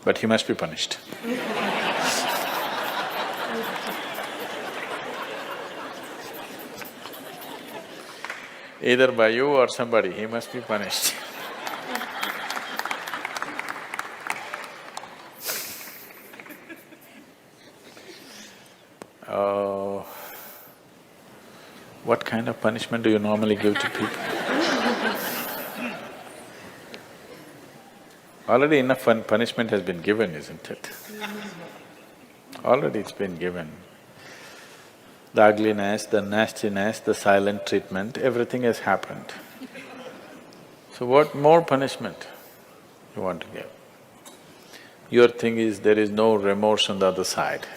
but he must be punished. Either by you or somebody, he must be punished. Oh, what kind of punishment do you normally give to people? Already enough punishment has been given, isn't it? Already it's been given. The ugliness, the nastiness, the silent treatment, everything has happened. So what more punishment you want to give? Your thing is there is no remorse on the other side.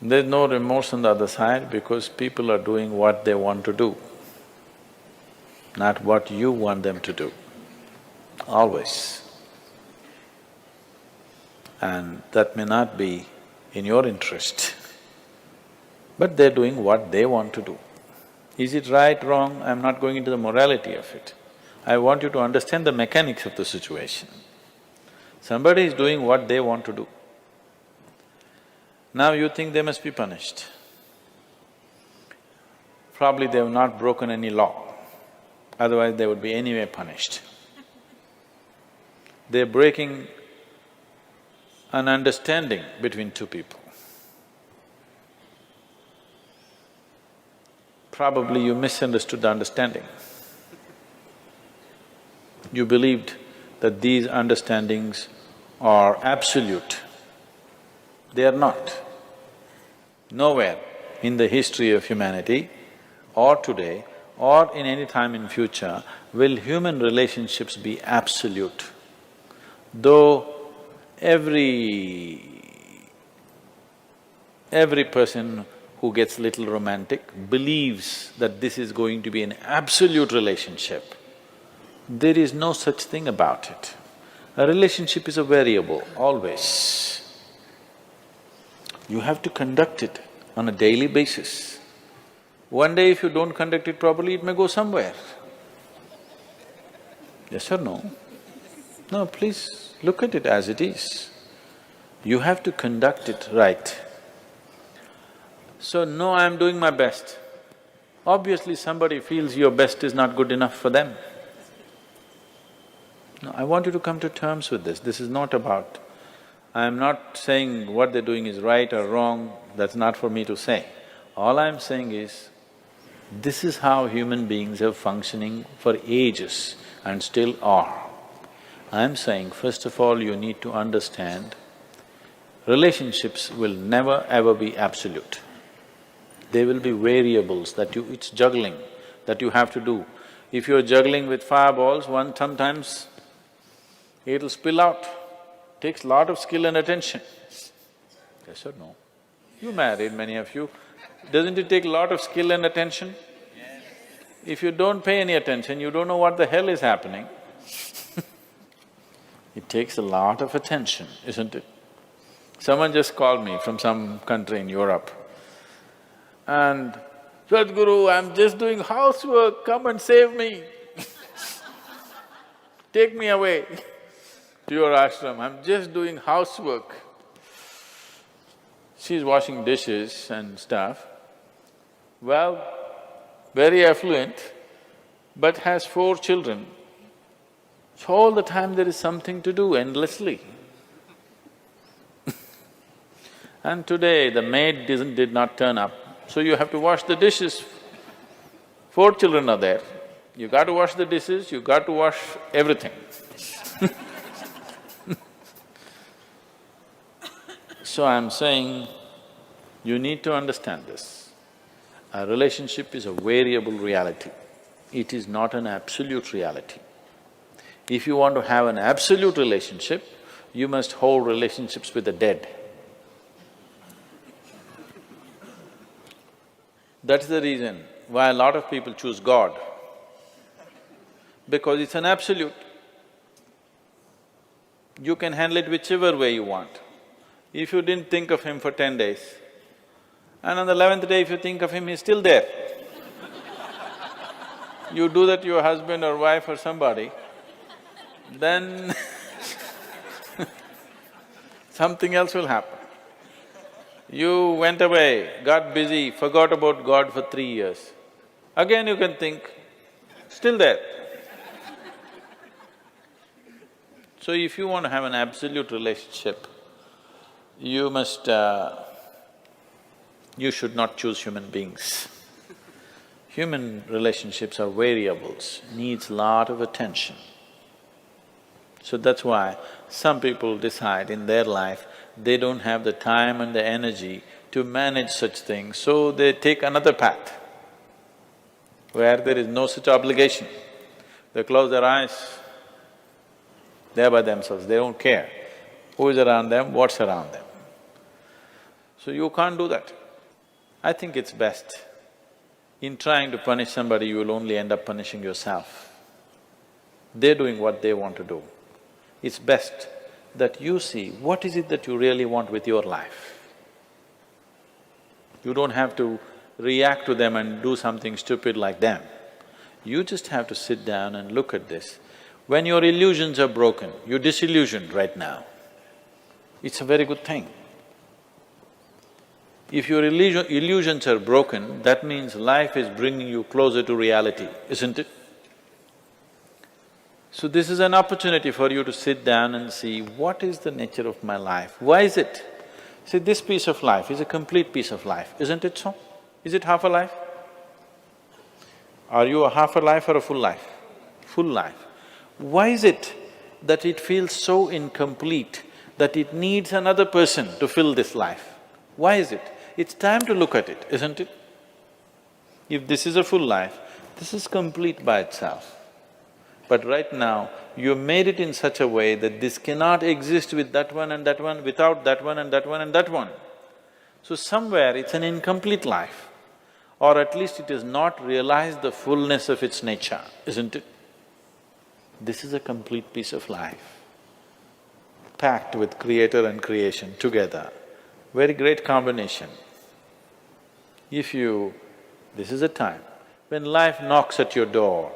There's no remorse on the other side because people are doing what they want to do, not what you want them to do, always. And that may not be in your interest, but they're doing what they want to do. Is it right, wrong? I'm not going into the morality of it. I want you to understand the mechanics of the situation. Somebody is doing what they want to do. Now you think they must be punished. Probably they have not broken any law, otherwise they would be anyway punished. They're breaking an understanding between two people. Probably you misunderstood the understanding. You believed that these understandings are absolute. They are not. Nowhere in the history of humanity or today or in any time in future will human relationships be absolute. Though every person who gets little romantic believes that this is going to be an absolute relationship, there is no such thing about it. A relationship is a variable, always. You have to conduct it on a daily basis. One day if you don't conduct it properly, it may go somewhere. Yes or no? No, please look at it as it is. You have to conduct it right. So, no, I'm doing my best. Obviously somebody feels your best is not good enough for them. No, I want you to come to terms with this. This is not about… I'm not saying what they're doing is right or wrong, that's not for me to say. All I'm saying is, this is how human beings are functioning for ages and still are. I'm saying, first of all, you need to understand, relationships will never ever be absolute. There will be variables that it's juggling that you have to do. If you're juggling with fireballs, sometimes it'll spill out. Takes lot of skill and attention. Yes or no? You married, many of you. Doesn't it take a lot of skill and attention? Yes. If you don't pay any attention, you don't know what the hell is happening. It takes a lot of attention, isn't it? Someone just called me from some country in Europe and, "Sadhguru, I'm just doing housework, come and save me." Take me away to your ashram, I'm just doing housework. She's washing dishes and stuff. Well, very affluent, but has 4 children. So all the time there is something to do endlessly. And today the maid did not turn up, so you have to wash the dishes. 4 children are there. You got to wash the dishes, you got to wash everything. So I'm saying, you need to understand this. A relationship is a variable reality. It is not an absolute reality. If you want to have an absolute relationship, you must hold relationships with the dead. That's the reason why a lot of people choose God, because it's an absolute. You can handle it whichever way you want. If you didn't think of him for 10 days, and on the 11th day if you think of him, he's still there. You do that to your husband or wife or somebody, then something else will happen. You went away, got busy, forgot about God for 3 years. Again you can think, still there. So if you want to have an absolute relationship, you should not choose human beings. Human relationships are variables, needs lot of attention. So that's why some people decide in their life they don't have the time and the energy to manage such things, so they take another path where there is no such obligation. They close their eyes, they're by themselves, they don't care who is around them, what's around them. So you can't do that. I think it's best. In trying to punish somebody, you will only end up punishing yourself. They're doing what they want to do. It's best that you see what is it that you really want with your life. You don't have to react to them and do something stupid like them. You just have to sit down and look at this. When your illusions are broken, you're disillusioned right now, it's a very good thing. If your illusions are broken, that means life is bringing you closer to reality, isn't it? So this is an opportunity for you to sit down and see, what is the nature of my life? Why is it? See, this piece of life is a complete piece of life, isn't it so? Is it half a life? Are you a half a life or a full life? Full life. Why is it that it feels so incomplete that it needs another person to fill this life? Why is it? It's time to look at it, isn't it? If this is a full life, this is complete by itself. But right now, you made it in such a way that this cannot exist with that one and that one, without that one and that one and that one. So somewhere it's an incomplete life, or at least it has not realized the fullness of its nature, isn't it? This is a complete piece of life, packed with creator and creation together. Very great combination. This is a time when life knocks at your door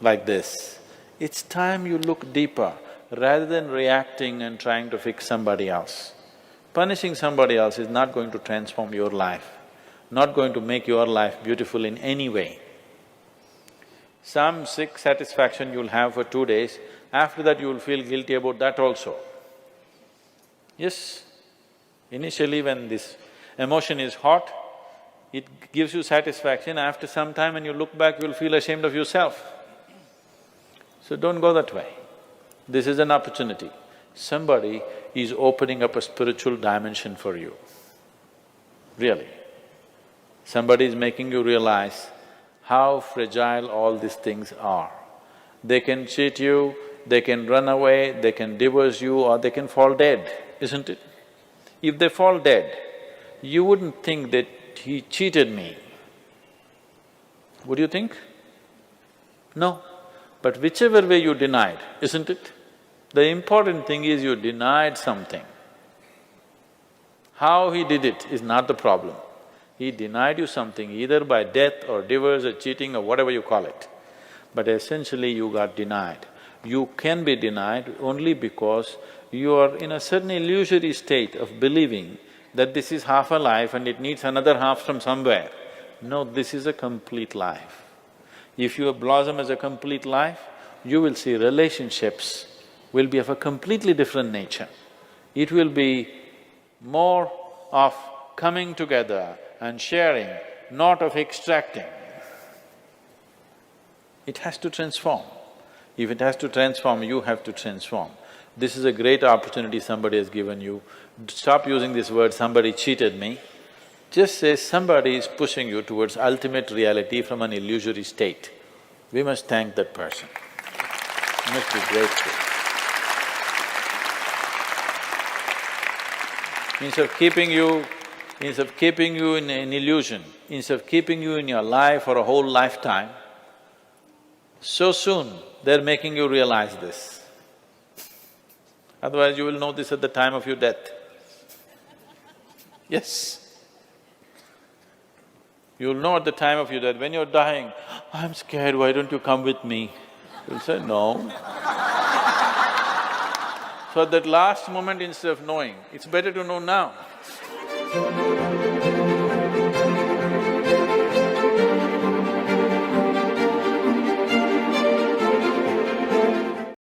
like this, it's time you look deeper rather than reacting and trying to fix somebody else. Punishing somebody else is not going to transform your life, not going to make your life beautiful in any way. Some sick satisfaction you'll have for 2 days, after that you'll feel guilty about that also. Yes, initially when this emotion is hot, it gives you satisfaction. After some time when you look back, you'll feel ashamed of yourself. So don't go that way. This is an opportunity. Somebody is opening up a spiritual dimension for you, really. Somebody is making you realize how fragile all these things are. They can cheat you, they can run away, they can divorce you, or they can fall dead, isn't it? If they fall dead, you wouldn't think that he cheated me. Would you think? No. But whichever way you denied, isn't it? The important thing is you denied something. How he did it is not the problem. He denied you something either by death or divorce or cheating or whatever you call it. But essentially you got denied. You can be denied only because you are in a certain illusory state of believing that this is half a life and it needs another half from somewhere. No, this is a complete life. If you blossom as a complete life, you will see relationships will be of a completely different nature. It will be more of coming together and sharing, not of extracting. It has to transform. If it has to transform, you have to transform. This is a great opportunity somebody has given you. Stop using this word, somebody cheated me. Just say somebody is pushing you towards ultimate reality from an illusory state. We must thank that person. We must be grateful. Instead of keeping you in an illusion, instead of keeping you in your life for a whole lifetime, so soon they're making you realize this. Otherwise you will know this at the time of your death. Yes. You'll know at the time of your death, when you're dying, I'm scared, why don't you come with me? You'll say, no. So at that last moment, instead of knowing, it's better to know now.